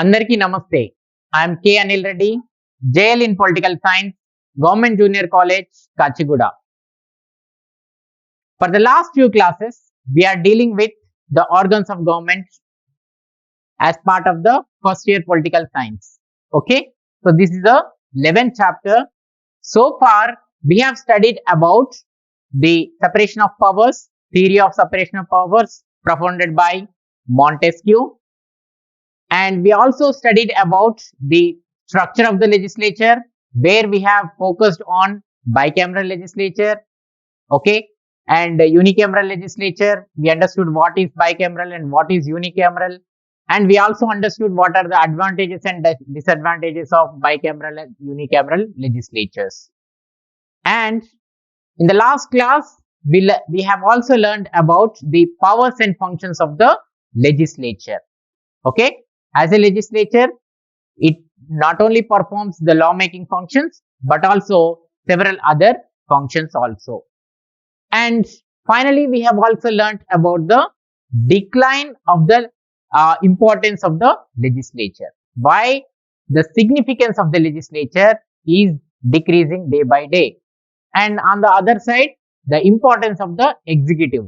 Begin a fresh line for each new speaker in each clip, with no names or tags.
అందరికీ నమస్తే. I'm K Anil Reddy, JL in political science, government junior college, Kachiguda. For the last few classes, we are dealing with the organs of government as part of the first year political science. Okay, so this is the 11th chapter. So far, we have studied about the separation of powers, theory of separation of powers propounded by Montesquieu. And we also studied about the structure of the legislature, where we have focused on bicameral legislature, okay, and unicameral legislature. We understood what is bicameral and what is unicameral, and we also understood what are the advantages and disadvantages of bicameral and unicameral legislatures. And in the last class, we have also learned about the powers and functions of the legislature. Okay, as a legislature, it not only performs the lawmaking functions, but also several other functions also. And finally, we have also learnt about the decline of the importance of the legislature. Why the significance of the legislature is decreasing day by day. And on the other side, the importance of the executive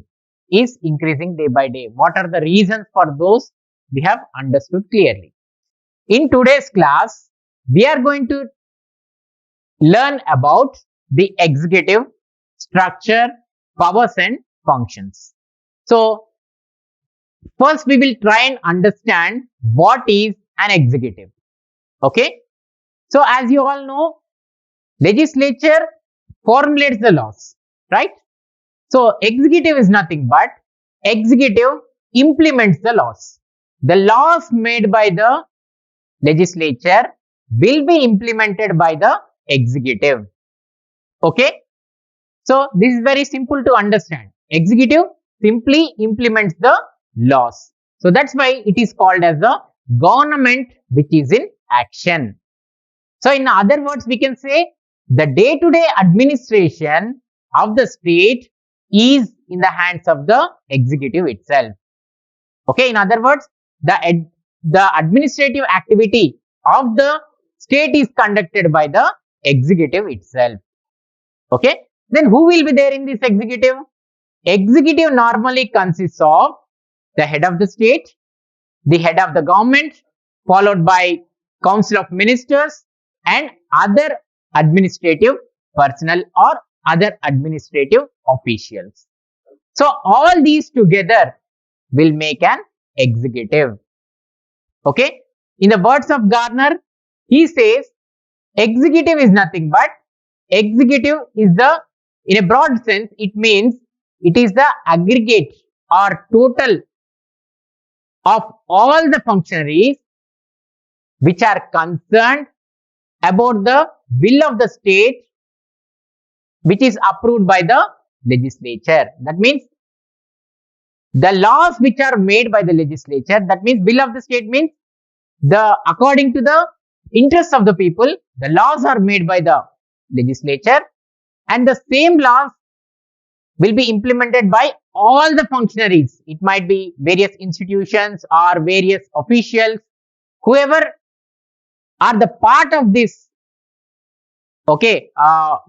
is increasing day by day. What are the reasons for those? We have understood clearly. In today's class, we are going to learn about the executive structure, powers and functions. So, first we will try and understand what is an executive. Okay. So, as you all know, legislature formulates the laws, right? So, executive is nothing but executive implements the laws. The laws made by the legislature will be implemented by the executive. Okay, so this is very simple to understand. Executive simply implements the laws, so that's why it is called as the government which is in action. So in other words, we can say the day-to-day administration of the state is in the hands of the executive itself. Okay, in other words, the administrative activity of the state is conducted by the executive itself. Okay, then who will be there in this executive? Executive normally consists of the head of the state, the head of the government, followed by council of ministers and other administrative personnel or other administrative officials. So all these together will make an executive. Okay, in the words of Garner, he says executive is nothing but executive is the, in a broad sense, it means it is the aggregate or total of all the functionaries which are concerned about the will of the state, which is approved by the legislature. That means the laws which are made by the legislature, that means will of the state means according to the interests of the people, the laws are made by the legislature, and the same laws will be implemented by all the functionaries. It might be various institutions or various officials, whoever are the part of this, okay,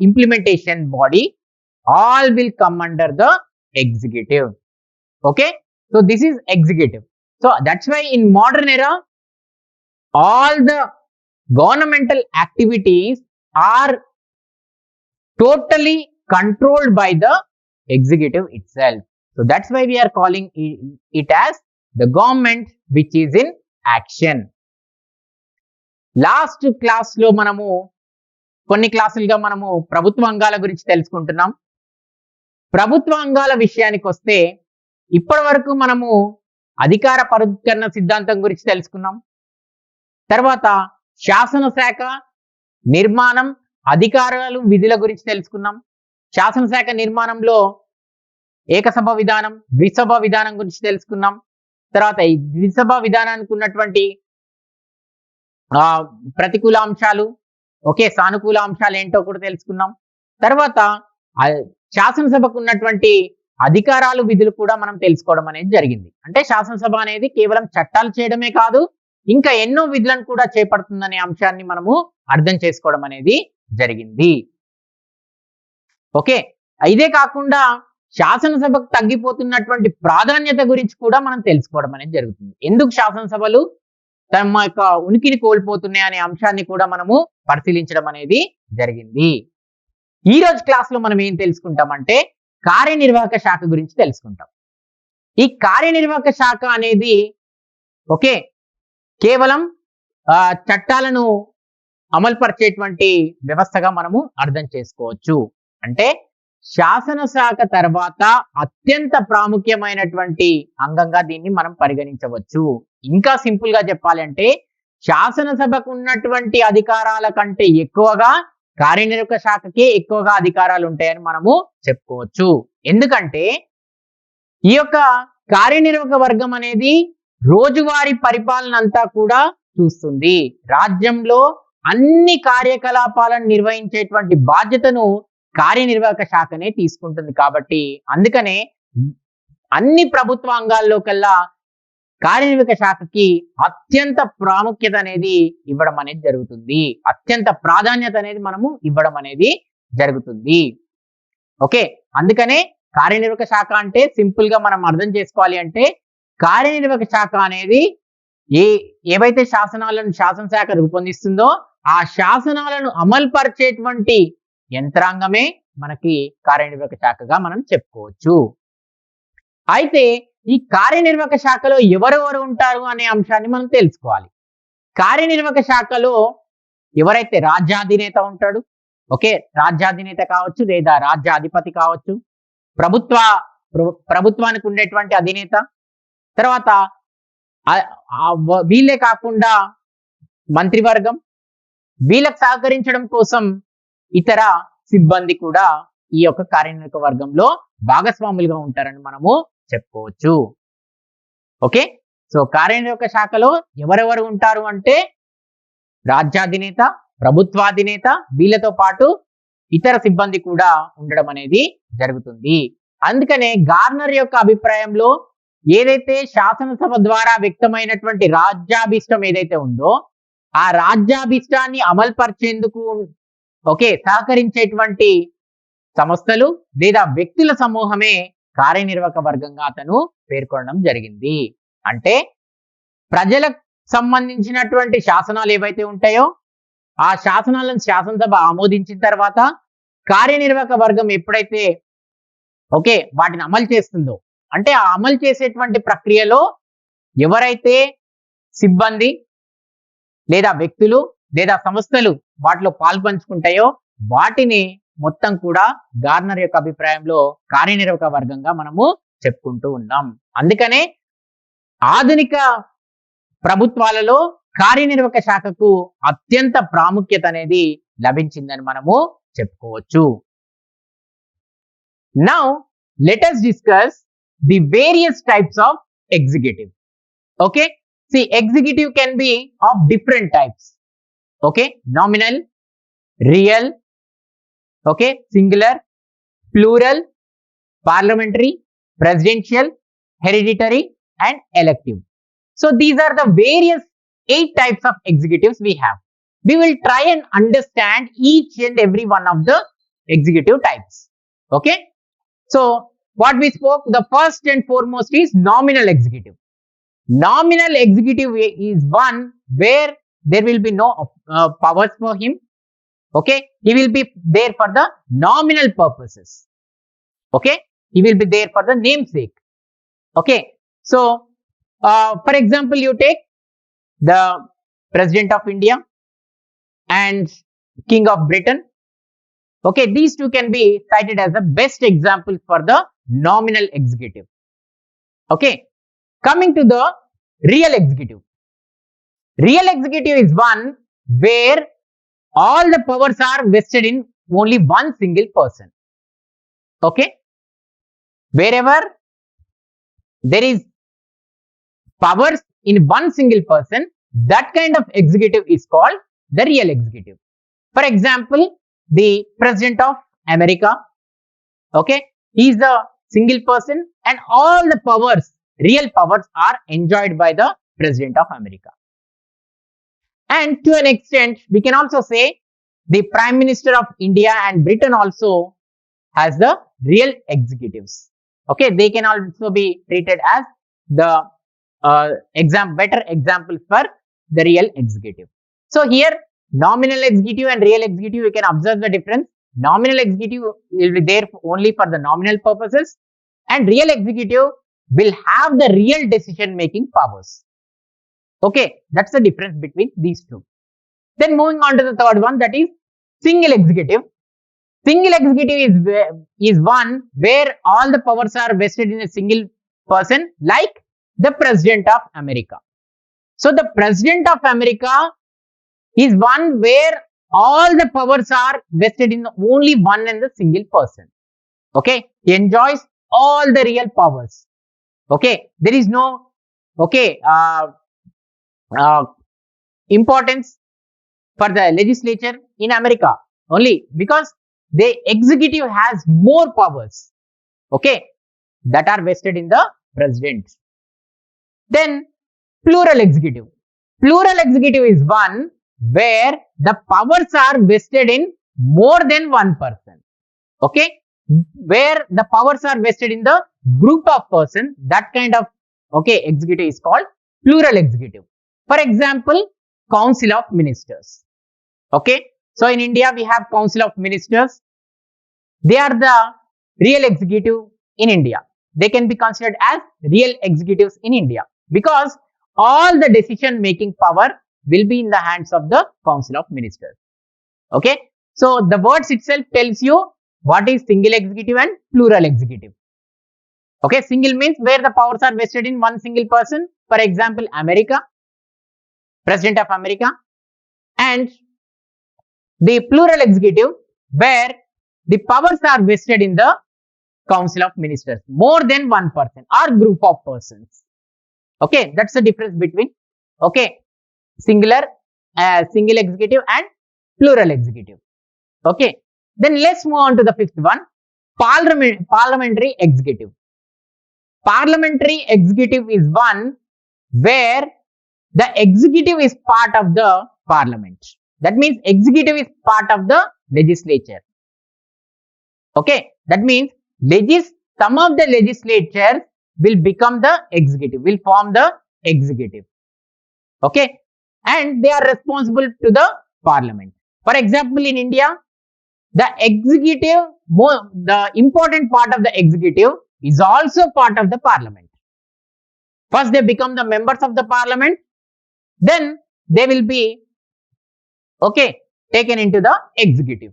implementation body, all will come under the executive. Okay, so this is executive. So that's why in modern era, all the governmental activities are totally controlled by the executive itself. So that's why we are calling it as the government which is in action. Last class లో మనము కొన్ని క్లాసులుగా మనము ప్రభుత్వ అంగాల గురించి తెలుసుకుంటున్నాం. ప్రభుత్వ అంగాల విషయానికి వస్తే ఇప్పటి వరకు మనము అధికార పరిష్కరణ సిద్ధాంతం గురించి తెలుసుకున్నాం. తర్వాత శాసనశాఖ నిర్మాణం, అధికారాలు, విధుల గురించి తెలుసుకున్నాం. శాసనశాఖ నిర్మాణంలో ఏకసభ విధానం, ద్విసభ విధానం గురించి తెలుసుకున్నాం. తర్వాత ఈ ద్విసభ విధానానికి ఉన్నటువంటి ప్రతికూల అంశాలు, ఓకే, సానుకూల అంశాలు ఏంటో కూడా తెలుసుకున్నాం. తర్వాత శాసనసభకు ఉన్నటువంటి అధికారాలు, విధులు కూడా మనం తెలుసుకోవడం అనేది జరిగింది. అంటే శాసనసభ అనేది కేవలం చట్టాలు చేయడమే కాదు, ఇంకా ఎన్నో విధులను కూడా చేపడుతుందనే అంశాన్ని మనము అర్థం చేసుకోవడం అనేది జరిగింది. ఓకే, ఇదే కాకుండా శాసనసభకు తగ్గిపోతున్నటువంటి ప్రాధాన్యత గురించి కూడా మనం తెలుసుకోవడం అనేది జరుగుతుంది. ఎందుకు శాసనసభలు తమ యొక్క ఉనికిని కోల్పోతున్నాయి అనే అంశాన్ని కూడా మనము పరిశీలించడం అనేది జరిగింది. ఈ రోజు క్లాస్ లో మనం ఏం తెలుసుకుంటామంటే కార్యనిర్వాహక శాఖ గురించి తెలుసుకుంటాం. ఈ కార్యనిర్వాహక శాఖ అనేది ఓకే కేవలం చట్టాలను అమలుపరిచేటువంటి వ్యవస్థగా మనము అర్థం చేసుకోవచ్చు. అంటే శాసనశాఖ తర్వాత అత్యంత ప్రాముఖ్యమైనటువంటి అంగంగా దీన్ని మనం పరిగణించవచ్చు. ఇంకా సింపుల్ గా చెప్పాలంటే శాసనసభకు ఉన్నటువంటి అధికారాల కంటే ఎక్కువగా కార్యనిర్వాహక శాఖకే ఎక్కువగా అధికారాలు ఉంటాయని మనము చెప్పుకోవచ్చు. ఎందుకంటే ఈ యొక్క కార్యనిర్వాహక వర్గం అనేది రోజువారీ పరిపాలన అంతా కూడా చూస్తుంది. రాజ్యంలో అన్ని కార్యకలాపాలను నిర్వహించేటువంటి బాధ్యతను కార్యనిర్వాహక శాఖనే తీసుకుంటుంది. కాబట్టి అందుకనే అన్ని ప్రభుత్వ అంగాల్లో కల్లా కార్యనిర్వాహక శాఖకి అత్యంత ప్రాముఖ్యత అనేది ఇవ్వడం అనేది జరుగుతుంది. అత్యంత ప్రాధాన్యత అనేది మనము ఇవ్వడం అనేది జరుగుతుంది. ఓకే, అందుకనే కార్యనిర్వాహక శాఖ అంటే సింపుల్ గా మనం అర్థం చేసుకోవాలి అంటే కార్యనిర్వాహక శాఖ అనేది ఏవైతే శాసనాలను శాసనశాఖ రూపొందిస్తుందో ఆ శాసనాలను అమలుపరిచేటువంటి యంత్రాంగమే మనకి కార్యనిర్వాహక శాఖగా మనం చెప్పుకోవచ్చు. అయితే ఈ కార్యనిర్వాహక శాఖలో ఎవరెవరు ఉంటారు అనే అంశాన్ని మనం తెలుసుకోవాలి. కార్యనిర్వాహక శాఖలో ఎవరైతే రాజ్యాధినేత ఉంటాడు, ఓకే, రాజ్యాధినేత కావచ్చు లేదా రాజ్యాధిపతి కావచ్చు, ప్రభుత్వానికి ఉండేటువంటి అధినేత, తర్వాత వీళ్ళే కాకుండా మంత్రివర్గం, వీళ్ళకు సహకరించడం కోసం ఇతర సిబ్బంది కూడా ఈ యొక్క కార్యనిర్వాహక వర్గంలో భాగస్వాములుగా ఉంటారని మనము చెప్పుకోవచ్చు. ఓకే, సో కార్యనిర్వాహక శాఖలో ఎవరెవరు ఉంటారు అంటే రాజ్యాధినేత, ప్రభుత్వాధినేత, వీళ్ళతో పాటు ఇతర సిబ్బంది కూడా ఉండడం అనేది జరుగుతుంది. అందుకనే గార్నర్ యొక్క అభిప్రాయంలో ఏదైతే శాసనసభ ద్వారా వ్యక్తమైనటువంటి రాజ్యాభిష్టం ఏదైతే ఉందో ఆ రాజ్యాభిష్టాన్ని అమలుపరిచేందుకు ఓకే సహకరించేటువంటి సంస్థలు లేదా వ్యక్తుల సమూహమే కార్యనిర్వాహక వర్గంగా అతను పేర్కొనడం జరిగింది. అంటే ప్రజలకు సంబంధించినటువంటి శాసనాలు ఏవైతే ఉంటాయో ఆ శాసనాలను శాసనసభ ఆమోదించిన తర్వాత కార్యనిర్వాహక వర్గం ఎప్పుడైతే ఓకే వాటిని అమలు చేస్తుందో అంటే ఆ అమలు చేసేటువంటి ప్రక్రియలో ఎవరైతే సిబ్బంది లేదా వ్యక్తులు లేదా సంస్థలు వాటిలో పాల్పంచుకుంటాయో వాటిని మొత్తం కూడా గార్నర్ యొక్క అభిప్రాయంలో కార్యనిర్వాహక వర్గంగా మనము చెప్పుకుంటూ ఉన్నాం. అందుకనే ఆధునిక ప్రభుత్వాలలో కార్యనిర్వాహక శాఖకు అత్యంత ప్రాముఖ్యత అనేది లభించిందని మనము చెప్పుకోవచ్చు. Now let us discuss the various types of executive. Okay, see, executive can be of different types. Okay, nominal, real, okay, singular, plural, parliamentary, presidential, hereditary and elective. So these are the various 8 types of executives we have. We will try and understand each and every one of the executive types. Okay, so what we spoke, the first and foremost is nominal executive. Nominal executive is one where there will be no powers for him. Okay, he will be there for the nominal purposes. Okay, he will be there for the namesake. Okay, so for example, you take the President of India and King of Britain. Okay, these two can be cited as the best example for the nominal executive. Okay, coming to the real executive. Real executive is one where all the powers are vested in only one single person. Okay, wherever there is powers in one single person, that kind of executive is called the real executive. For example, the President of America, okay, he is the single person and all the powers, real powers, are enjoyed by the President of America. And to an extent, we can also say the Prime Minister of India and Britain also has the real executives. Okay, they can also be treated as the better examples for the real executive. So here, nominal executive and real executive, you can observe the difference. Nominal executive will be there only for the nominal purposes, and real executive will have the real decision making powers. Okay, that's the difference between these two. Then moving on to the third one, that is single executive. Single executive is one where all the powers are vested in a single person, like the President of America. So the President of America is one where all the powers are vested in only one and the single person. Okay, he enjoys all the real powers. Okay, there is no uh, importance for the legislature in America only because the executive has more powers, okay, that are vested in the president. Then plural executive. Plural executive is one where the powers are vested in more than one person, okay, where the powers are vested in the group of person. That kind of executive is called plural executive. For example, Council of Ministers. Okay, so in India we have Council of Ministers. They are the real executive in India. They can be considered as real executives in India because all the decision making power will be in the hands of the Council of Ministers. Okay, so the words itself tells you what is single executive and plural executive. Okay, single means where the powers are vested in one single person. For example, America, President of America, and the plural executive where the powers are vested in the Council of Ministers, more than one person or group of persons. Okay, that's the difference between single executive and plural executive. Okay, then let's move on to the fifth one, parliamentary executive. Parliamentary executive is one where the executive is part of the parliament. That means executive is part of the legislature. Okay, that means some of the legislatures will become the executive, will form the executive. Okay, and they are responsible to the parliament. For example, in India, the executive, the important part of the executive is also part of the parliament. First, they become the members of the parliament, then they will be taken into the executive.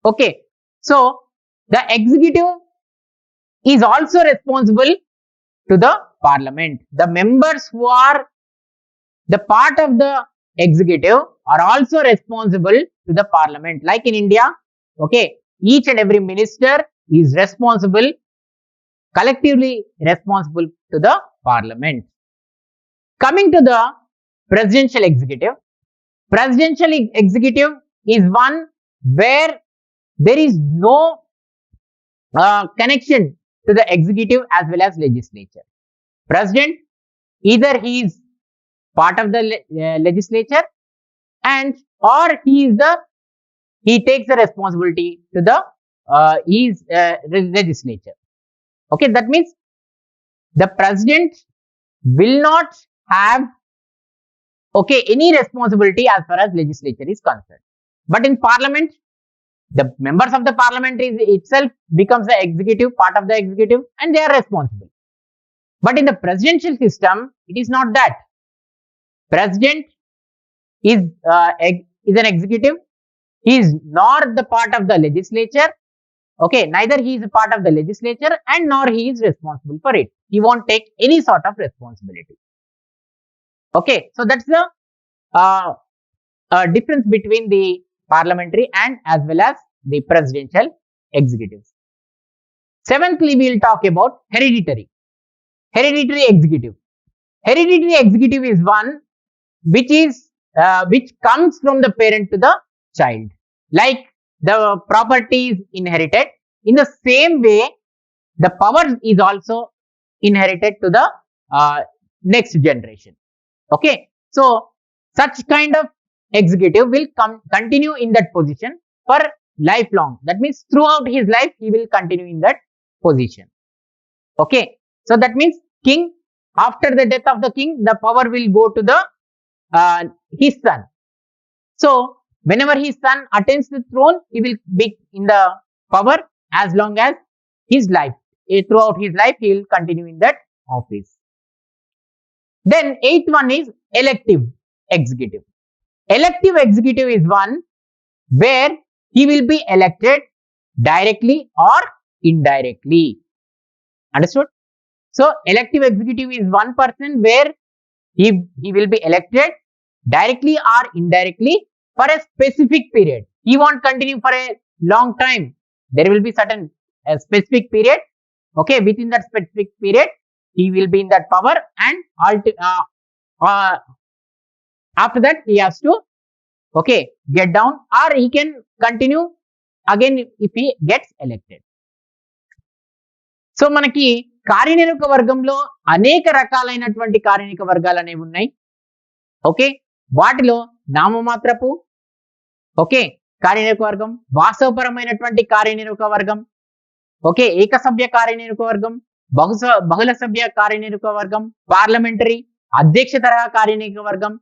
Okay, so the executive is also responsible to the parliament. The members who are the part of the executive are also responsible to the parliament. Like in India, each and every minister is responsible, collectively responsible to the parliament. Coming to the presidential executive. Presidential executive is one where there is no connection to the executive as well as legislature. President, either he is part of the legislature and or he takes the responsibility to the legislature. Okay, that means the president will not have any responsibility as far as legislature is concerned. But in parliament, the members of the parliament itself becomes the executive, part of the executive, and they are responsible. But in the presidential system, it is not that. President is an executive. He is not the part of the legislature. Okay, neither he is a part of the legislature and nor he is responsible for it. He won't take any sort of responsibility. Okay, so that's the difference between the parliamentary and as well as the presidential executives. Seventhly, we will talk about hereditary executive. Hereditary executive is one which comes from the parent to the child. Like the property is inherited, in the same way the power is also inherited to the next generation. Okay, so such kind of executive will continue in that position for lifelong. That means throughout his life he will continue in that position. Okay, so that means king, after the death of the king, the power will go to the his son. So whenever his son attains the throne, he will be in the power as long as his life. Throughout his life he will continue in that office. Then eighth one is elective executive. Elective executive is one where he will be elected directly or indirectly. Understood? So elective executive is one person where he will be elected directly or indirectly for a specific period. He won't continue for a long time. There will be certain specific period. Okay, within that specific period he will be in that power, and after that he has to get down, or he can continue again if he gets elected. So మనకి కార్యనిర్వాహక వర్గంలో అనేక రకాలైనటువంటి కార్యనిర్వాహక వర్గాలు అనేవి ఉన్నాయి. Okay, వాటిలో నామమాత్రపు కార్యనిర్వాహక వర్గం, వాస్తవపరమైనటువంటి కార్యనిర్వాహక వర్గం, ఏకసభ్య కార్యనిర్వాహక వర్గం, బహుళ సభ్య కార్యనిర్వాహక వర్గం, పార్లమెంటరీ అధ్యక్ష తరహా కార్యనిర్వాహక వర్గం,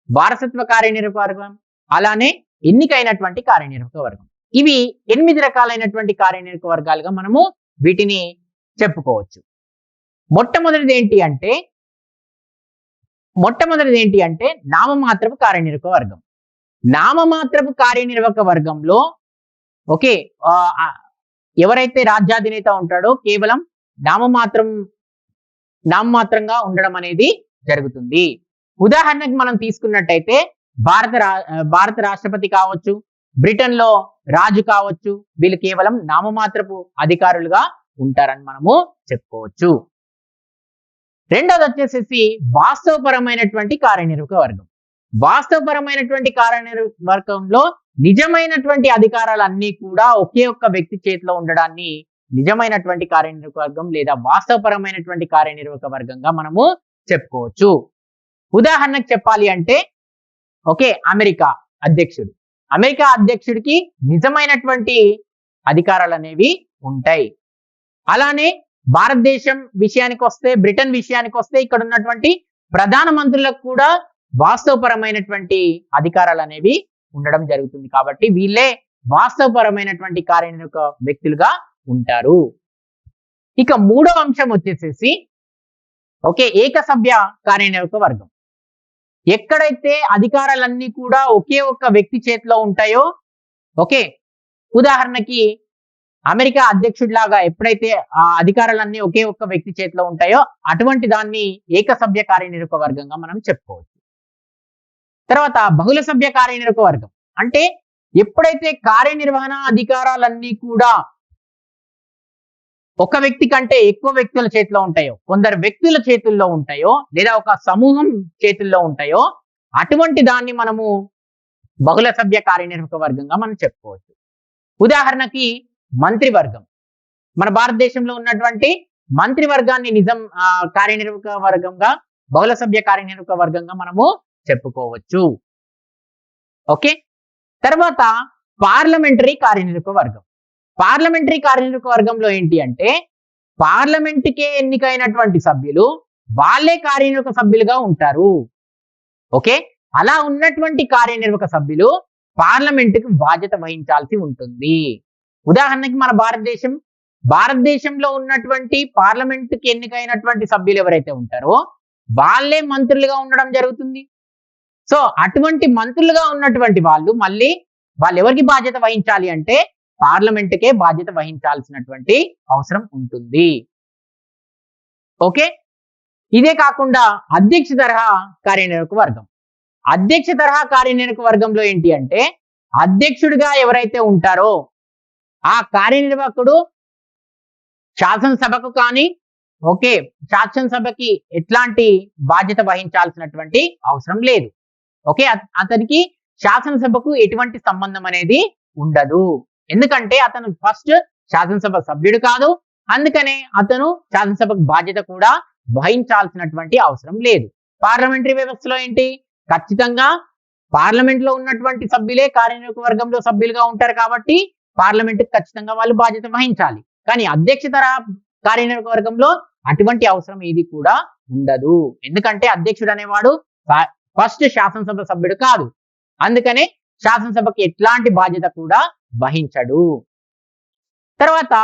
వారసత్వ కార్యనిర్వాహక వర్గం, అలానే ఎన్నికైనటువంటి కార్యనిర్వాహక వర్గం. ఇవి 8 రకాలైనటువంటి కార్యనిర్వాహక వర్గాలుగా మనము వీటిని చెప్పుకోవచ్చు. మొట్టమొదటిది ఏంటి అంటే నామమాత్రపు కార్యనిర్వాహక వర్గం. నామమాత్రపు కార్యనిర్వాహక వర్గంలో ఎవరైతే రాజ్యాధినేత ఉంటాడో కేవలం నామమాత్రంగా ఉండడం అనేది జరుగుతుంది. ఉదాహరణకు మనం తీసుకున్నట్టయితే భారత రాష్ట్రపతి కావచ్చు, బ్రిటన్ లో రాజు కావచ్చు, వీళ్ళు కేవలం నామమాత్రపు అధికారులుగా ఉంటారని మనము చెప్పుకోవచ్చు. రెండోది వచ్చేసేసి వాస్తవపరమైనటువంటి కార్యనిర్వాహక వర్గం. వాస్తవపరమైనటువంటి కార్యనిర్వాహక వర్గంలో నిజమైనటువంటి అధికారాలన్నీ కూడా ఒకే ఒక్క వ్యక్తి చేతిలో ఉండడాన్ని నిజమైనటువంటి కార్యనిర్వాహక వర్గం లేదా వాస్తవపరమైనటువంటి కార్యనిర్వాహక వర్గంగా మనము చెప్పుకోవచ్చు. ఉదాహరణకు చెప్పాలి అంటే అమెరికా అధ్యక్షుడికి నిజమైనటువంటి అధికారాలు అనేవి ఉంటాయి. అలానే భారతదేశం విషయానికి వస్తే, బ్రిటన్ విషయానికి వస్తే, ఇక్కడ ఉన్నటువంటి ప్రధాన మంత్రులకు కూడా వాస్తవపరమైనటువంటి అధికారాలు అనేవి ఉండడం జరుగుతుంది. కాబట్టి వీళ్ళే వాస్తవపరమైనటువంటి కార్యనిర్వాహక వ్యక్తులుగా ఉంటారు. ఇక మూడవ అంశం వచ్చేసేసి ఏకసభ్య కార్యనిర్వాహక వర్గం. ఎక్కడైతే అధికారాలన్నీ కూడా ఒకే ఒక్క వ్యక్తి చేతిలో ఉంటాయో, ఉదాహరణకి అమెరికా అధ్యక్షుడిలాగా ఎప్పుడైతే ఆ అధికారాలన్నీ ఒకే ఒక్క వ్యక్తి చేతిలో ఉంటాయో అటువంటి దాన్ని ఏకసభ్య కార్యనిర్వాహక వర్గంగా మనం చెప్పుకోవచ్చు. తర్వాత బహుళ సభ్య కార్యనిర్వాహక వర్గం అంటే ఎప్పుడైతే కార్యనిర్వహణ అధికారాలన్నీ కూడా ఒక వ్యక్తి కంటే ఎక్కువ వ్యక్తుల చేతిలో ఉంటాయో, కొందరు వ్యక్తుల చేతుల్లో ఉంటాయో, లేదా ఒక సమూహం చేతుల్లో ఉంటాయో, అటువంటి దాన్ని మనము బహుళ సభ్య కార్యనిర్వాహక వర్గంగా మనం చెప్పుకోవచ్చు. ఉదాహరణకి మంత్రివర్గం. మన భారతదేశంలో ఉన్నటువంటి మంత్రివర్గాన్ని కార్యనిర్వాహక వర్గంగా, బహుళ సభ్య కార్యనిర్వాహక వర్గంగా మనము చెప్పుకోవచ్చు. తర్వాత పార్లమెంటరీ కార్యనిర్వాహక వర్గం. పార్లమెంటరీ కార్యనిర్వాహక వర్గంలో ఏంటి అంటే పార్లమెంటుకే ఎన్నికైనటువంటి సభ్యులు వాళ్ళే కార్యనిర్వాహక సభ్యులుగా ఉంటారు. అలా ఉన్నటువంటి కార్యనిర్వాహక సభ్యులు పార్లమెంటుకు బాధ్యత వహించాల్సి ఉంటుంది. ఉదాహరణకి మన భారతదేశంలో ఉన్నటువంటి పార్లమెంటుకి ఎన్నికైనటువంటి సభ్యులు ఎవరైతే ఉంటారో వాళ్ళే మంత్రులుగా ఉండడం జరుగుతుంది. సో అటువంటి మంత్రులుగా ఉన్నటువంటి వాళ్ళు ఎవరికి బాధ్యత వహించాలి అంటే పార్లమెంటుకే బాధ్యత వహించాల్సినటువంటి అవసరం ఉంటుంది. ఇదే కాకుండా అధ్యక్ష తరహా కార్యనిర్వాహక వర్గం. అధ్యక్ష తరహా కార్యనిర్వాహక వర్గంలో ఏంటి అంటే అధ్యక్షుడిగా ఎవరైతే ఉంటారో ఆ కార్యనిర్వాహకుడు శాసనసభకు కానీ శాసనసభకి ఎట్లాంటి బాధ్యత వహించాల్సినటువంటి అవసరం లేదు. అతనికి శాసనసభకు ఎటువంటి సంబంధం అనేది ఉండదు. ఎందుకంటే అతను ఫస్ట్ శాసనసభ సభ్యుడు కాదు, అందుకనే అతను శాసనసభకు బాధ్యత కూడా వహించాల్సినటువంటి అవసరం లేదు. పార్లమెంటరీ వ్యవస్థలో ఏంటి, ఖచ్చితంగా పార్లమెంట్ లో ఉన్నటువంటి సభ్యులే కార్యనిర్వాహక వర్గంలో సభ్యులుగా ఉంటారు కాబట్టి పార్లమెంట్ ఖచ్చితంగా వాళ్ళు బాధ్యత వహించాలి. కానీ అధ్యక్ష కార్యనిర్వాహక వర్గంలో అటువంటి అవసరం ఏది కూడా ఉండదు. ఎందుకంటే అధ్యక్షుడు అనేవాడు ఫస్ట్ శాసనసభ సభ్యుడు కాదు. అందుకనే శాసనసభకి ఎట్లాంటి బాధ్యత కూడా వహించడు. తర్వాత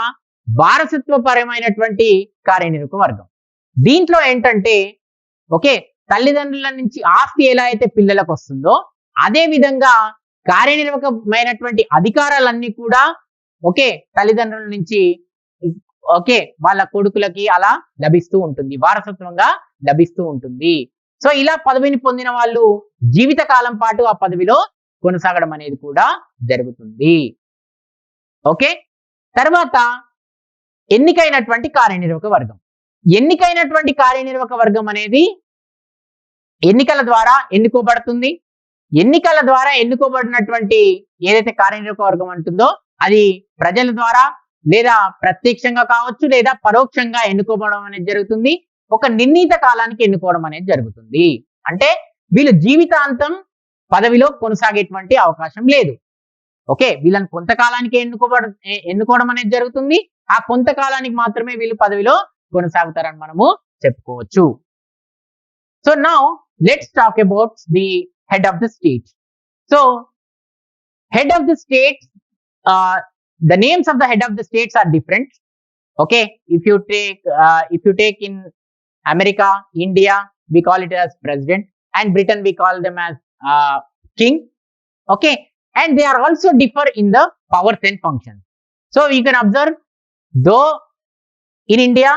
వారసత్వపరమైనటువంటి కార్యనిర్వాహక వర్గం. దీంట్లో ఏంటంటే ఓకే, తల్లిదండ్రుల నుంచి ఆస్తి ఎలా అయితే పిల్లలకు వస్తుందో అదే విధంగా కార్యనిర్వాహకమైనటువంటి అధికారాలన్నీ కూడా ఓకే తల్లిదండ్రుల నుంచి ఓకే వాళ్ళ కొడుకులకి అలా లభిస్తూ ఉంటుంది, వారసత్వంగా లభిస్తూ ఉంటుంది. సో ఇలా పదవిని పొందిన వాళ్ళు జీవితకాలం పాటు ఆ పదవిలో కొనసాగడం అనేది కూడా జరుగుతుంది. ఓకే, తర్వాత ఎన్నికైనటువంటి కార్యనిర్వాహక వర్గం. ఎన్నికైనటువంటి కార్యనిర్వాహక వర్గం అనేది ఎన్నికల ద్వారా ఎన్నుకోబడుతుంది. ఎన్నికల ద్వారా ఎన్నుకోబడినటువంటి ఏదైతే కార్యనిర్వాహక వర్గం ఉంటుందో అది ప్రజల ద్వారా లేదా ప్రత్యక్షంగా కావచ్చు లేదా పరోక్షంగా ఎన్నుకోవడం అనేది జరుగుతుంది. ఒక నిర్ణీత కాలానికి ఎన్నుకోవడం అనేది జరుగుతుంది. అంటే వీళ్ళు జీవితాంతం పదవిలో కొనసాగేటువంటి అవకాశం లేదు. ఓకే, వీళ్ళని కొంతకాలానికి ఎన్నుకోవడం అనేది జరుగుతుంది. ఆ కొంతకాలానికి మాత్రమే వీళ్ళు పదవిలో కొనసాగుతారని మనము చెప్పుకోవచ్చు. So now let's talk about the head of the state. So head of the state, the names of the head of the states are different. Okay, if you take in America, India, we call it as president, and Britain we call them as king. Okay, and they are also differ in the powers and functions. So you can observe, though in India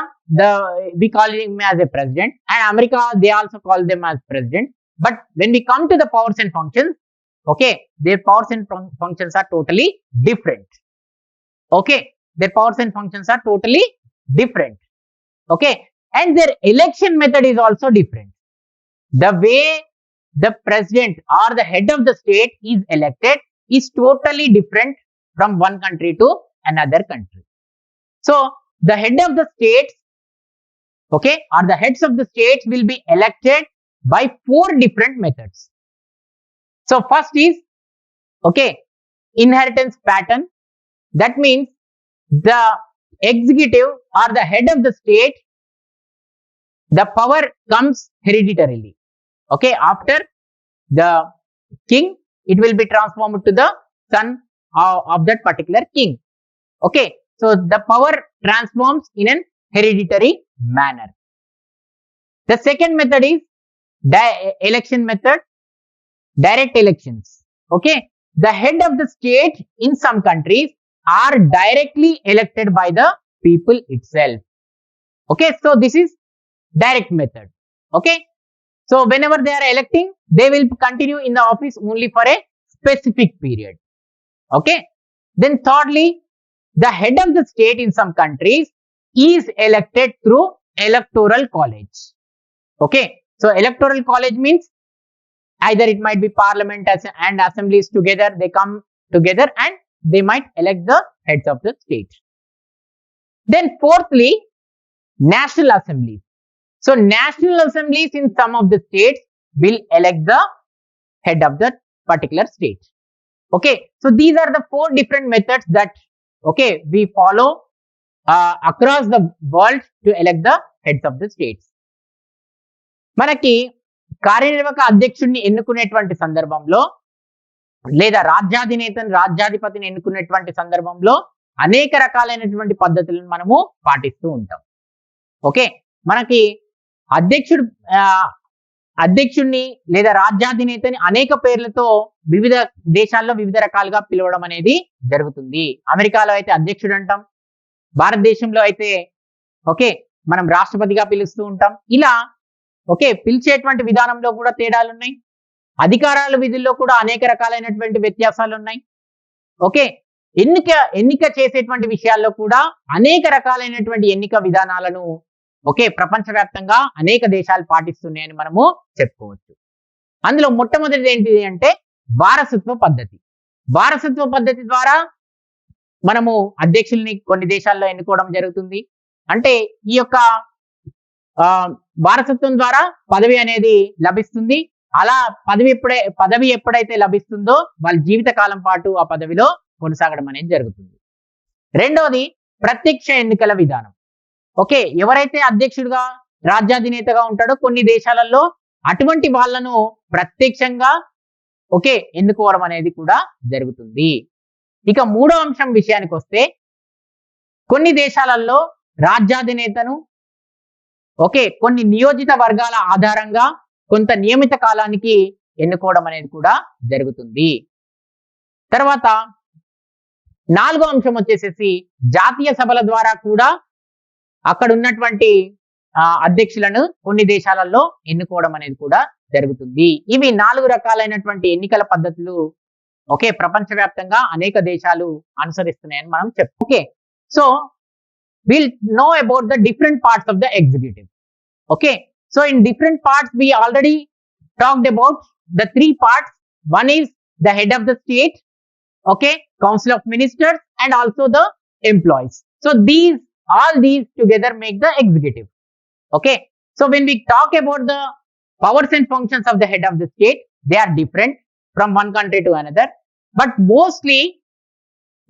we call him as a president, and America they also call them as president. But when we come to the powers and functions, okay, their powers and functions are totally different. Okay, their powers and functions are totally different. Okay, and their election method is also different. The way the president or the head of the state is elected is totally different from one country to another country. So the head of the states, okay, or the heads of the states will be elected by 4 different methods. So first is okay, inheritance pattern. That means the executive or the head of the state, the power comes hereditarily. Okay, after the king it will be transformed to the son of that particular king. Okay, so the power transforms in an hereditary manner. The second method is election method, direct elections. Okay, the head of the state in some countries are directly elected by the people itself. Okay, so this is direct method. Okay, so whenever they are electing, they will continue in the office only for a specific period. Okay, then thirdly, the head of the state in some countries is elected through electoral college. Okay, so electoral college means either it might be parliament and assemblies together, they come together and they might elect the heads of the state. Then fourthly, national assemblies. So national assemblies in some of the states will elect the head of the particular state. Okay, so these are the 4 different methods that okay we follow across the world to elect the heads of the states. మనకి కార్యనిర్వాహక అధ్యక్షుడిని ఎన్నుకునేటువంటి సందర్భంలో లేదా రాజ్యాధిపతిని ఎన్నుకునేటువంటి సందర్భంలో అనేక రకాలైనటువంటి పద్ధతులను మనము పాటిస్తూ ఉంటాం. ఓకే, మనకి అధ్యక్షుడిని లేదా రాజ్యాధినేతని అనేక పేర్లతో వివిధ దేశాల్లో వివిధ రకాలుగా పిలవడం అనేది జరుగుతుంది. అమెరికాలో అయితే అధ్యక్షుడు అంటాం, భారతదేశంలో అయితే ఓకే మనం రాష్ట్రపతిగా పిలుస్తూ ఉంటాం. ఇలా ఓకే పిలిచేటువంటి విధానంలో కూడా తేడాలు ఉన్నాయి. అధికారాల విధుల్లో కూడా అనేక రకాలైనటువంటి వ్యత్యాసాలు ఉన్నాయి. ఓకే, ఎన్నిక చేసేటువంటి విషయాల్లో కూడా అనేక రకాలైనటువంటి ఎన్నిక విధానాలను ఓకే ప్రపంచవ్యాప్తంగా అనేక దేశాలు పాటిస్తున్నాయని మనము చెప్పుకోవచ్చు. అందులో మొట్టమొదటిది ఏంటిది అంటే వారసత్వ పద్ధతి. వారసత్వ పద్ధతి ద్వారా మనము అధ్యక్షుల్ని కొన్ని దేశాల్లో ఎన్నుకోవడం జరుగుతుంది. అంటే ఈ యొక్క వారసత్వం ద్వారా పదవి అనేది లభిస్తుంది. అలా పదవి ఎప్పుడైతే లభిస్తుందో వాళ్ళ జీవిత కాలం పాటు ఆ పదవిలో కొనసాగడం అనేది జరుగుతుంది. రెండోది ప్రత్యక్ష ఎన్నికల విధానం. ఓకే, ఎవరైతే అధ్యక్షుడిగా రాజ్యాధినేతగా ఉంటాడో కొన్ని దేశాలలో అటువంటి వాళ్ళను ప్రత్యక్షంగా ఓకే ఎన్నుకోవడం అనేది కూడా జరుగుతుంది. ఇక మూడో అంశం విషయానికి వస్తే కొన్ని దేశాలలో రాజ్యాధినేతను ఓకే కొన్ని నియోజిత వర్గాల ఆధారంగా కొంత నియమిత కాలానికి ఎన్నుకోవడం అనేది కూడా జరుగుతుంది. తర్వాత నాలుగో అంశం వచ్చేసేసి జాతీయ సభల ద్వారా కూడా అక్కడ ఉన్నటువంటి అధ్యక్షులను కొన్ని దేశాలలో ఎన్నుకోవడం అనేది కూడా జరుగుతుంది. ఇవి 4 రకాలైనటువంటి ఎన్నికల పద్ధతులు ఓకే ప్రపంచవ్యాప్తంగా అనేక దేశాలు అనుసరిస్తున్నాయని మనం చెప్పు. Okay, so we'll know about the different parts of the executive. Okay, so in different parts we already talked about the 3 parts. One is the head of the state, okay, council of ministers, and also the employees. So all these together make the executive. Okay, so when we talk about the powers and functions of the head of the state, they are different from one country to another, but mostly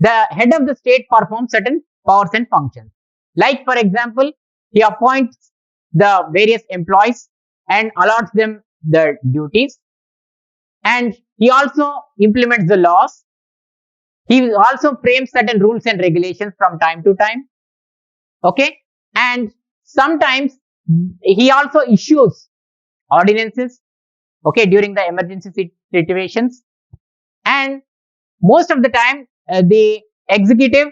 the head of the state performs certain powers and functions. Like for example, he appoints the various employees and allots them the duties, and he also implements the laws. He also frames certain rules and regulations from time to time. Okay, and sometimes he also issues ordinances okay during the emergency situations, and most of the time the executive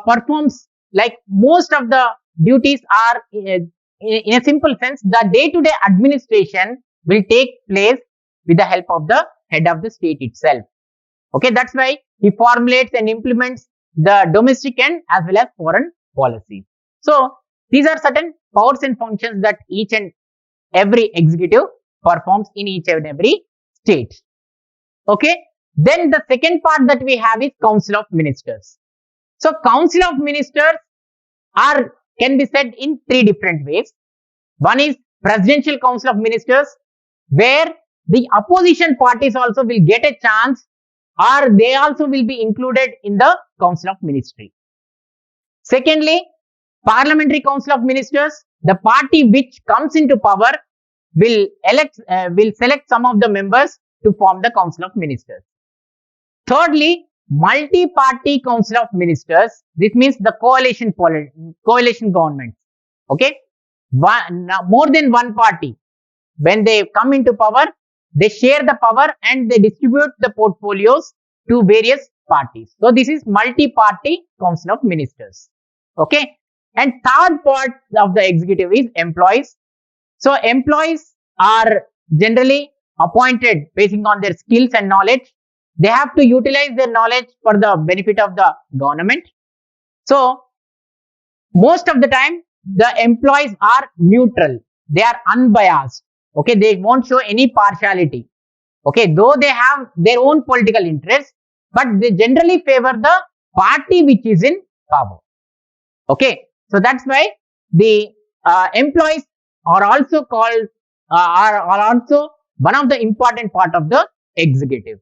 performs like most of the duties are in a simple sense the day-to-day administration will take place with the help of the head of the state itself. Okay, that's why he formulates and implements the domestic and as well as foreign policies. So these are certain powers and functions that each and every executive performs in each and every state. Okay, then the second part that we have is council of ministers. So council of ministers can be said in 3 different ways. One is presidential council of ministers, where the opposition parties also will get a chance, or they also will be included in the council of ministry. Secondly, parliamentary council of ministers, the party which comes into power will select some of the members to form the council of ministers. Thirdly, multi-party council of ministers. This means the coalition governments. Okay, more than one party, when they come into power, they share the power and they distribute the portfolios to various parties. So this is multi-party council of ministers. Okay, and third part of the executive is employees. So employees are generally appointed based on their skills and knowledge. They have to utilize their knowledge for the benefit of the government. So most of the time the employees are neutral, they are unbiased. Okay, they won't show any partiality. Okay, though they have their own political interests, but they generally favor the party which is in power. Okay, so that's why the employees are also called are also one of the important part of the executive.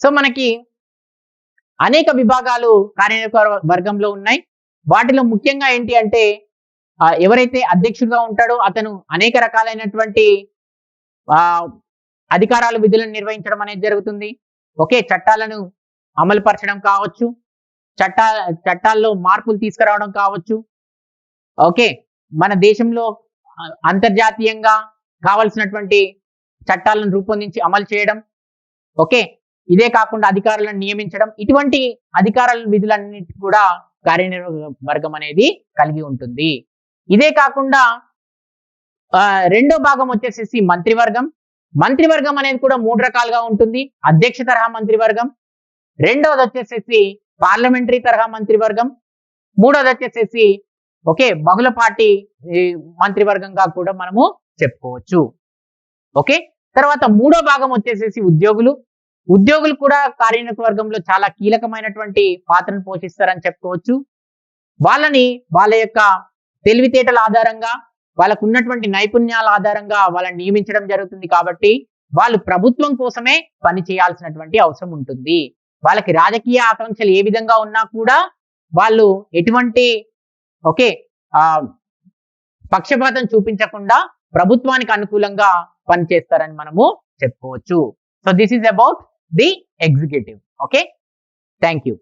So మనకి అనేక విభాగాలు కార్యనిర్వాహక వర్గంలో ఉన్నాయి. వాటిలో ముఖ్యంగా ఏంటి అంటే ఎవరైతే అధ్యక్షుడిగా ఉంటాడో అతను అనేక రకాలైనటువంటి అధికారాలు విధులను నిర్వహించడం అనేది జరుగుతుంది. ఓకే, చట్టాలను అమలు పరచడం కావచ్చు, చట్టాల్లో మార్పులు తీసుకురావడం కావచ్చు. ఓకే, మన దేశంలో అంతర్జాతీయంగా కావాల్సినటువంటి చట్టాలను రూపొందించి అమలు చేయడం. ఓకే, ఇదే కాకుండా అధికారులను నియమించడం, ఇటువంటి అధికారాల విధులన్నిటి కూడా కార్యనిర్వాహక వర్గం అనేది కలిగి ఉంటుంది. ఇదే కాకుండా రెండో భాగం వచ్చేసేసి మంత్రివర్గం. మంత్రివర్గం అనేది కూడా 3 రకాలుగా ఉంటుంది. అధ్యక్ష తరహా మంత్రివర్గం, రెండోది వచ్చేసేసి పార్లమెంటరీ తరహా మంత్రివర్గం, మూడోది వచ్చేసేసి ఓకే బహుళ పార్టీ మంత్రివర్గంగా కూడా మనము చెప్పుకోవచ్చు. ఓకే, తర్వాత మూడో భాగం వచ్చేసేసి ఉద్యోగులు కూడా కార్యనిర్వాహక వర్గంలో చాలా కీలకమైనటువంటి పాత్రను పోషిస్తారని చెప్పుకోవచ్చు. వాళ్ళని వాళ్ళ యొక్క తెలివితేటల ఆధారంగా వాళ్ళకు ఉన్నటువంటి నైపుణ్యాల ఆధారంగా వాళ్ళని నియమించడం జరుగుతుంది కాబట్టి వాళ్ళు ప్రభుత్వం కోసమే పని చేయాల్సినటువంటి అవసరం ఉంటుంది. వాళ్ళకి రాజకీయ ఆకాంక్షలు ఏ విధంగా ఉన్నా కూడా వాళ్ళు ఎటువంటి ఓకే పక్షపాతం చూపించకుండా ప్రభుత్వానికి అనుకూలంగా పనిచేస్తారని మనము చెప్పుకోవచ్చు. So this is about the executive. Okay, thank you.